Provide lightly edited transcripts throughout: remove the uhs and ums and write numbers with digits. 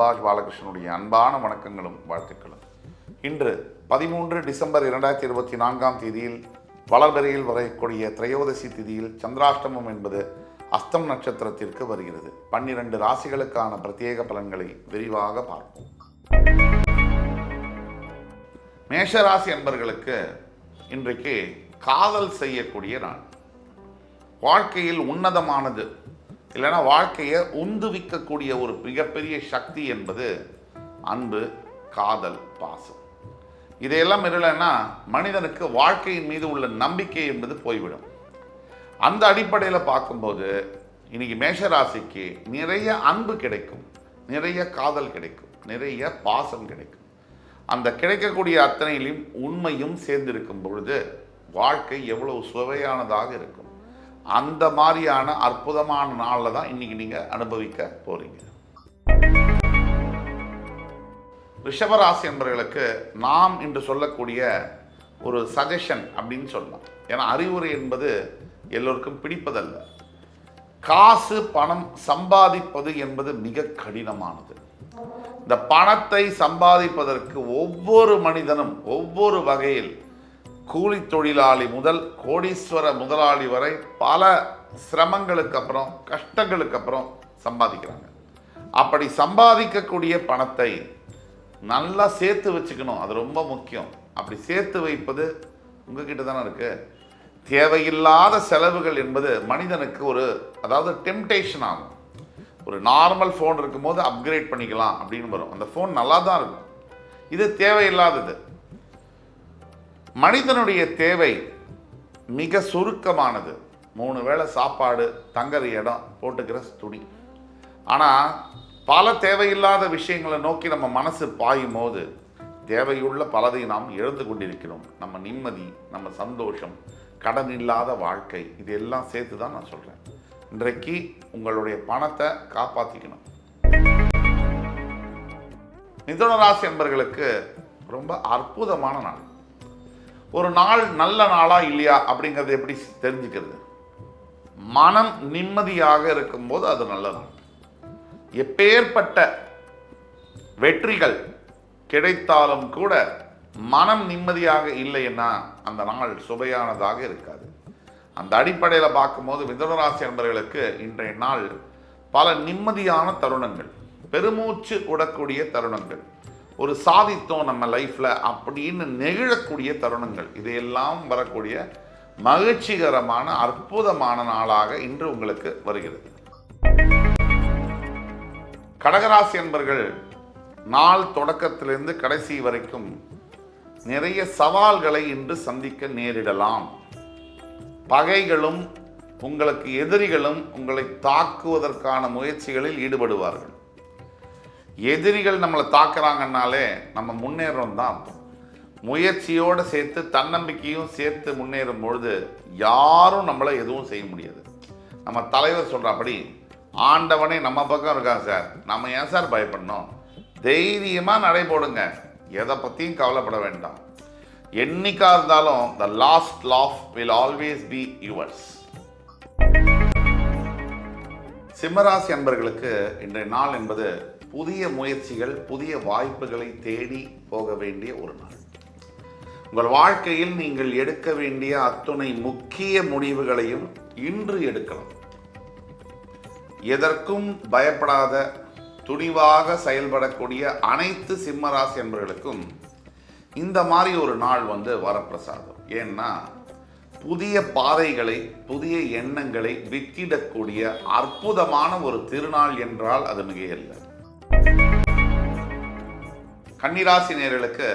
சுபாஷ் பாலகிருஷ்ணனுடைய அன்பான வணக்கங்களும் வாழ்த்துக்களும். இன்று 13 டிசம்பர் 2024 வளர்பிறையில் வரக்கூடிய திரையோதசி திதியில் சந்திராஷ்டமம் என்பது அஸ்தம் நட்சத்திரத்திற்கு வருகிறது. 12 ராசிகளுக்கான பிரத்யேக பலன்களை விரிவாக பார்ப்போம். மேஷராசி என்பர்களுக்கு இன்றைக்கு காதல் செய்யக்கூடிய நாள். வாழ்க்கையில் உன்னதமானது இல்லைன்னா வாழ்க்கையை உந்துவிக்கக்கூடிய ஒரு மிகப்பெரிய சக்தி என்பது அன்பு, காதல், பாசம். இதையெல்லாம் இல்லைன்னா மனிதனுக்கு வாழ்க்கையின் மீது உள்ள நம்பிக்கை என்பது போய்விடும். அந்த அடிப்படையில் பார்க்கும்போது இன்னைக்கு மேஷராசிக்கு நிறைய அன்பு கிடைக்கும், நிறைய காதல் கிடைக்கும், நிறைய பாசம் கிடைக்கும். அந்த கிடைக்கக்கூடிய அத்தனையிலும் உண்மையும் சேர்ந்திருக்கும் பொழுது வாழ்க்கை எவ்வளவு சுவையானதாக இருக்கும். அந்த மாதிரியான அற்புதமான நாளில் தான் இன்னைக்கு நீங்கள் அனுபவிக்க போறீங்க. ரிஷபராசி என்பவர்களுக்கு நாம் இன்று சொல்லக்கூடிய ஒரு சஜஷன் அப்படின்னு சொல்லலாம். ஏன்னா அறிவுரை என்பது எல்லோருக்கும் பிடிப்பதல்ல. காசு பணம் சம்பாதிப்பது என்பது மிக கடினமானது. இந்த பணத்தை சம்பாதிப்பதற்கு ஒவ்வொரு மனிதனும் ஒவ்வொரு வகையில் கூலி தொழிலாளி முதல் கோடீஸ்வர முதலாளி வரை பல சிரமங்களுக்கு அப்புறம் கஷ்டங்களுக்கு அப்புறம் சம்பாதிக்கிறாங்க. அப்படி சம்பாதிக்கக்கூடிய பணத்தை நல்லா சேர்த்து வச்சுக்கணும், அது ரொம்ப முக்கியம். அப்படி சேர்த்து வைப்பது உங்ககிட்ட தானே இருக்கு. தேவையில்லாத செலவுகள் என்பது மனிதனுக்கு அதாவது டெம்டேஷன் ஆகும். ஒரு நார்மல் ஃபோன் இருக்கும்போது அப்கிரேட் பண்ணிக்கலாம் அப்படின்னு வரும். அந்த ஃபோன் நல்லா தான் இருக்கும். இது தேவையில்லாதது. மனிதனுடைய தேவை மிக சுருக்கமானது. 3 வேளை சாப்பாடு, தங்குற இடம், போட்டுக்கிற துணி. ஆனால் பல தேவையில்லாத விஷயங்களை நோக்கி நம்ம மனசு பாயும் போது தேவையுள்ள பலதை நாம் இழந்து கொண்டிருக்கிறோம். நம்ம நிம்மதி, நம்ம சந்தோஷம், கடன் இல்லாத வாழ்க்கை, இதெல்லாம் சேர்த்து தான் நான் சொல்கிறேன். இன்றைக்கு உங்களுடைய பணத்தை காப்பாற்றிக்கணும். மிதுன ராசி என்பவர்களுக்கு ரொம்ப அற்புதமான நாள். ஒரு நாள் நல்ல நாளா இல்லையா அப்படிங்கிறது எப்படி தெரிஞ்சுக்கிறது? மனம் நிம்மதியாக இருக்கும்போது அது நல்ல நாள். எப்பேற்பட்ட வெற்றிகள் கிடைத்தாலும் கூட மனம் நிம்மதியாக இல்லைன்னா அந்த நாள் சுவையானதாக இருக்காது. அந்த அடிப்படையில் பார்க்கும்போது மிதுனராசி என்பவர்களுக்கு இன்றைய நாள் பல நிம்மதியான தருணங்கள், பெருமூச்சு விடக்கூடிய தருணங்கள், ஒரு சாதித்தோம் நம்ம லைஃப்ல அப்படின்னு நெகிழக்கூடிய தருணங்கள், இதையெல்லாம் வரக்கூடிய மகிழ்ச்சிகரமான அற்புதமான நாளாக இன்று உங்களுக்கு வருகிறது. கடகராசி என்பர்கள் நாள் தொடக்கத்திலிருந்து கடைசி வரைக்கும் நிறைய சவால்களை இன்று சந்திக்க நேரிடலாம். பகைகளும் உங்களுக்கு எதிரிகளும் உங்களை தாக்குவதற்கான முயற்சிகளில் ஈடுபடுவார்கள். எதிரிகள் நம்மளை தாக்குறாங்கன்னாலே நம்ம முன்னேறோம் தான் அர்த்தம். முயற்சியோடு சேர்த்து தன்னம்பிக்கையும் சேர்த்து முன்னேறும் பொழுது யாரும் நம்மளை எதுவும் செய்ய முடியாது. நம்ம தலைவர் சொல்கிறபடி ஆண்டவனே நம்ம பக்கம் இருக்கான் சார், நம்ம ஏன் சார் பயப்படணும், தைரியமாக நடைபோடுங்க, எதை பற்றியும் கவலைப்பட வேண்டாம். என்னைக்கா இருந்தாலும் the last laugh will always be yours. சிம்மராசி அன்பர்களுக்கு இன்றைய நாள் என்பது புதிய முயற்சிகள், புதிய வாய்ப்புகளை தேடி போக வேண்டிய ஒரு நாள். உங்கள் வாழ்க்கையில் நீங்கள் எடுக்க வேண்டிய அத்துணை முக்கிய முடிவுகளையும் இன்று எடுக்கலாம். எதற்கும் பயப்படாத துணிவாக செயல்படக்கூடிய அனைத்து சிம்மராசி என்பவர்களுக்கும் இந்த மாதிரி ஒரு நாள் வரப்பிரசாதம். ஏன்னா புதிய பாதைகளை, புதிய எண்ணங்களை வித்திடக்கூடிய அற்புதமான ஒரு திருநாள் என்றால் அது மிகையல்ல. கன்னிராசி நேயர்களுக்கு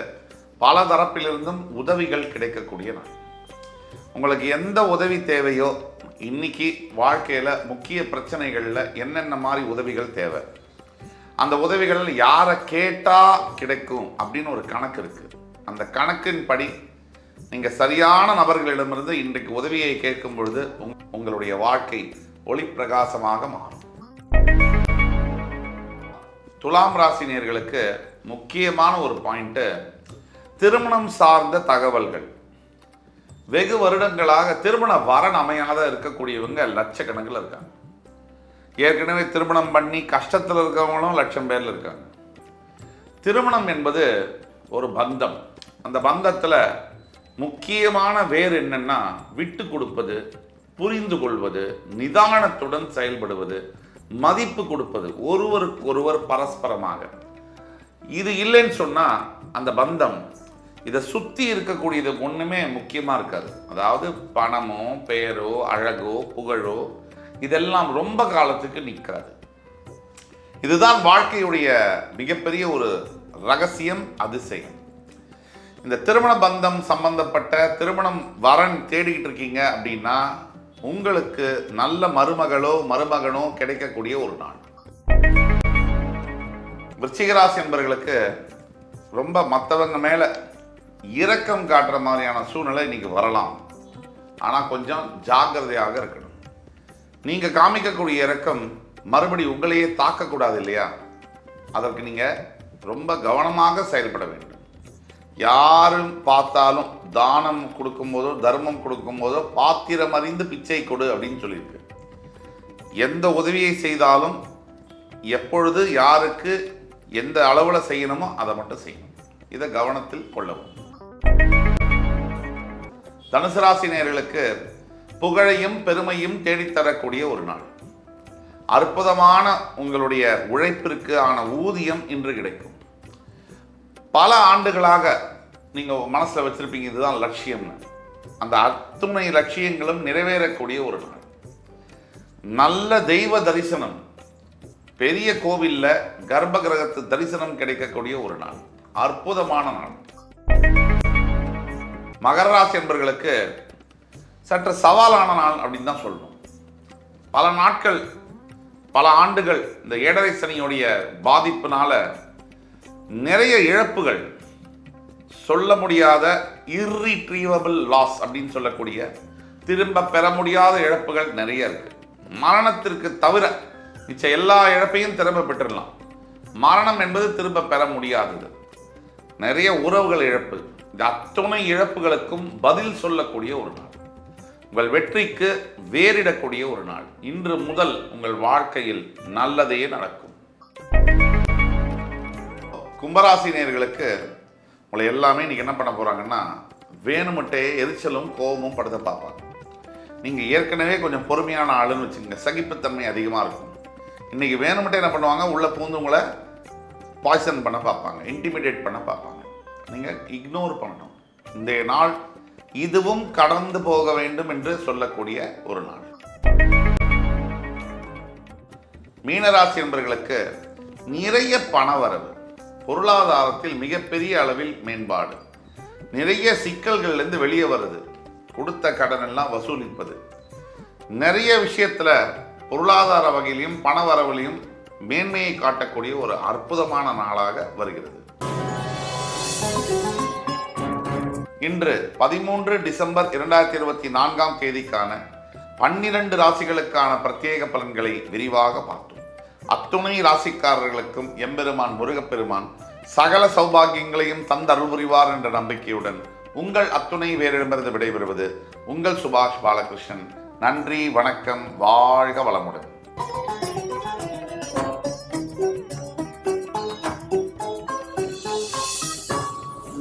பல தரப்பிலிருந்தும் உதவிகள் கிடைக்கக்கூடிய நாள். உங்களுக்கு எந்த உதவி தேவையோ, இன்னைக்கு வாழ்க்கையில் முக்கிய பிரச்சனைகளில் என்னென்ன மாதிரி உதவிகள் தேவை, அந்த உதவிகள் யாரை கேட்டால் கிடைக்கும் அப்படின்னு ஒரு கணக்கு இருக்குது. அந்த கணக்கின் படி நீங்கள் சரியான நபர்களிடமிருந்து இன்றைக்கு உதவியை கேட்கும் பொழுது உங்களுடைய வாழ்க்கை ஒளி பிரகாசமாக மாறும். துலாம் ராசி நேயர்களுக்கு முக்கியமான ஒரு பாயிண்ட், திருமணம் சார்ந்த தகவல்கள். வெகு வருடங்களாக திருமண வரன் அமையாத இருக்கக்கூடியவங்க லட்சக்கணக்கில் இருக்காங்க. ஏற்கனவே திருமணம் பண்ணி கஷ்டத்தில் இருக்கவங்களும் லட்சம் பேர்ல இருக்காங்க. திருமணம் என்பது ஒரு பந்தம். அந்த பந்தத்தில் முக்கியமான வேர் என்னன்னா விட்டு கொடுப்பது, புரிந்து கொள்வது, நிதானத்துடன் செயல்படுவது, மதிப்பு கொடுப்பது, ஒருவருக்கு ஒருவர் பரஸ்பரமாக. இது இல்லைன்னு சொன்னால் அந்த பந்தம், இதை சுற்றி இருக்கக்கூடியது ஒன்றுமே முக்கியமாக இருக்காது. அதாவது பணமோ பெயரோ அழகோ புகழோ இதெல்லாம் ரொம்ப காலத்துக்கு நிற்காது. இதுதான் வாழ்க்கையுடைய மிகப்பெரிய ஒரு ரகசியம், அதிசயம். இந்த திருமண பந்தம் சம்பந்தப்பட்ட திருமணம் வரன் தேடிக்கிட்டு இருக்கீங்க அப்படின்னா உங்களுக்கு நல்ல மருமகளோ மருமகனோ கிடைக்கக்கூடிய ஒரு நாள். விருச்சிக ராசி என்பவர்களுக்கு ரொம்ப மற்றவங்க மேலே இரக்கம் காட்டுற மாதிரியான சூழ்நிலை இன்னைக்கு வரலாம். ஆனால் கொஞ்சம் ஜாக்கிரதையாக இருக்கணும். நீங்கள் காமிக்கக்கூடிய இரக்கம் மறுபடி உங்களையே தாக்கக்கூடாது இல்லையா? அதற்கு நீங்கள் ரொம்ப கவனமாக செயல்பட வேண்டும். யாரும் பார்த்தாலும் தானம் கொடுக்கும்போதோ தர்மம் கொடுக்கும்போதோ பாத்திரம் அறிந்து பிச்சை கொடு அப்படின்னு சொல்லியிருக்கு. எந்த உதவியை செய்தாலும் எப்பொழுது யாருக்கு எந்த அளவில் செய்யணுமோ அதை மட்டும் செய்யணும். இதை கவனத்தில் கொள்ளவும். தனுசு ராசி நேயர்களுக்கு புகழையும் பெருமையும் தேடித்தரக்கூடிய ஒரு நாள். அற்புதமான உங்களுடைய உழைப்பிற்கு ஆன ஊதியம் இன்று கிடைக்கும். பல ஆண்டுகளாக நீங்கள் மனசில் வச்சிருப்பீங்க இதுதான் லட்சியம்னு. அந்த அத்துணை லட்சியங்களும் நிறைவேறக்கூடிய ஒரு நாள். நல்ல தெய்வ தரிசனம், பெரிய கோவிலில் கர்ப்ப கிரகத்து தரிசனம் கிடைக்கக்கூடிய ஒரு நாள். அற்புதமான நாள். மகர ராசி என்பவர்களுக்கு சற்று சவாலான நாள் அப்படின்னு தான் சொல்லணும். பல நாட்கள் பல ஆண்டுகள் இந்த ஏழரை சனியுடைய பாதிப்பினால நிறைய இழப்புகள், சொல்ல முடியாத இர்ரிட்ரீவபிள் லாஸ் அப்படின்னு சொல்லக்கூடிய திரும்ப பெற முடியாத இழப்புகள் நிறைய இருக்கு. மரணத்திற்கு தவிர மிச்ச எல்லா இழப்பையும் திரும்ப பெற்றுடலாம். மரணம் என்பது திரும்ப பெற முடியாதது. நிறைய உறவுகள் இழப்பு. இந்த அத்துணை இழப்புகளுக்கும் பதில் சொல்லக்கூடிய ஒரு நாள். உங்கள் வெற்றிக்கு வேறிடக்கூடிய ஒரு நாள். இன்று முதல் உங்கள் வாழ்க்கையில் நல்லதே நடக்கும். கும்பராசி நேயர்களுக்கு உங்களை எல்லாமே இன்னைக்கு என்ன பண்ண போறாங்கன்னா வேணுமட்டே எரிச்சலும் கோபமும் படுத்த பார்ப்பாங்க. நீங்கள் ஏற்கனவே கொஞ்சம் பொறுமையான ஆளுன்னு வச்சுக்கோங்க, சகிப்புத்தன்மை அதிகமாக இருக்கும். இன்னைக்கு வேணுமட்டே என்ன பண்ணுவாங்க, உள்ள பூந்து உங்களை பாய்சன் பண்ண பார்ப்பாங்க, இன்டிமிடேட் பண்ண பார்ப்பாங்க. நீங்கள் இக்னோர் பண்ணணும். இந்த நாள் இதுவும் கடந்து போக வேண்டும் என்று சொல்லக்கூடிய ஒரு நாள். மீனராசி என்பவர்களுக்கு நிறைய பணவரவு, பொருளாதாரத்தில் மிகப்பெரிய அளவில் மேம்பாடு, நிறைய சிக்கல்கள்லேருந்து வெளியே வருது, கொடுத்த கடன் எல்லாம் வசூலிப்பது, நிறைய விஷயத்தில் பொருளாதார வகையிலையும் பண வரவிலையும் மேன்மையை காட்டக்கூடிய ஒரு அற்புதமான நாளாக வருகிறது. இன்று 13 டிசம்பர் 2024 தேதிக்கான 12 ராசிகளுக்கான பிரத்யேக பலன்களை விரிவாக பார்த்தோம். அத்துணை ராசிக்காரர்களுக்கும் எம்பெருமான் முருகப்பெருமான் சகல சௌபாகியங்களையும் தந்தருள் புரிவார் என்ற நம்பிக்கையுடன் உங்கள் அத்துணை வேரிடமிருந்து விடைபெறுவது உங்கள் சுபாஷ் பாலகிருஷ்ணன். நன்றி, வணக்கம், வாழ்க வளமுடன்.